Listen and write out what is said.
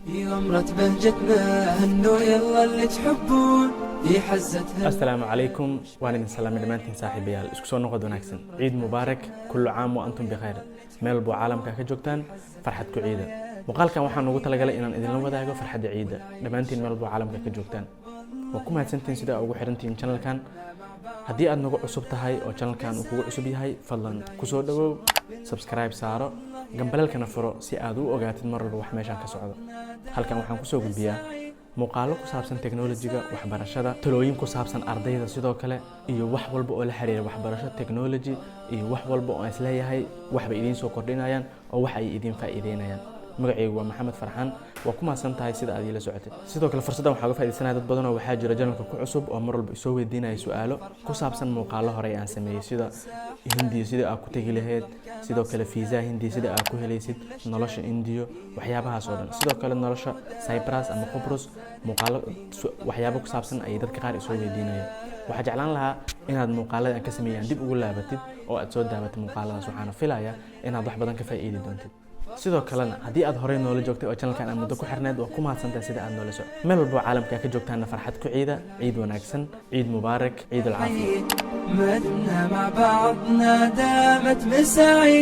يوم بهجتنا هنوا يلا اللي تحبون في حزتها. السلام عليكم وانا من سلام دمانتين صاحبيال اسku soo noqod wanaagsan ciid mubaarak kullu caam wa antum bikhair meel buu caalamka ka joogtaan farxad ku ciida muuqaalkan waxaan ugu talagalay inaan idin la wadaago farxadda ciida dhammaantiin meel buu caalamka ka joogtaan waa ku mahadsantiin sida ugu xirantiin channelkan haddii aad nagu cusub tahay oo channelkan uu kugu cusub yahay fadlan ku soo dhawow subscribe saaro gambalelkana furo si aad u ogaatid mar walba wax meeshan ka socdo halkan waxaan ku soo gudbiyaa muuqaalo ku saabsan technology-ga waxbarashada talooyin ku saabsan ardayda sidoo kale iyo wax walba oo la xiriira waxbarasho technology iyo wax walba oo isleeyahay waxba idin soo kordhinayaan oo wax ay idin faa'iideynayaan magacaygu waa maxamed farxaan waa ku mahadsan tahay sida aad ila socotay sidoo kale fursaddan waxaa uga faa'iideysanayaa dad badan oo waxaa jira channelka ku cusub oo mar walba isoo weydiinaya su'aalo ku saabsan muuqaalo hore aan sameeyay sida hindi sida aad ku tagi lahayd sidoo kale visa hindi sida aad ku helaysid nolosha indiyo waxyaabahaas oo dhan sidoo kale nolosha Cyprus ama Qobrus muuqaalo waxyaabo ku saabsan ay dadka qaar isoo weydiinayaan waxaan jeclaan lahaa inaad muuqaalada aan ka sameeyaan dib ugu laabatid oo aad soo daabatid muuqaaladaas waxaana filayaa inaad wax badan ka faa'iidi doontid sidoo kalena haddii aad horey noola joogtay oo channelkan aad muddo ku xirneed waa ku mahadsantahay sida aad noola socoto meel walba caalamka ka joogtaana farxad ku ciida ciid wanaagsan ciid mubaarak ciid العافية مدنا مع بعضنا دامت مساعي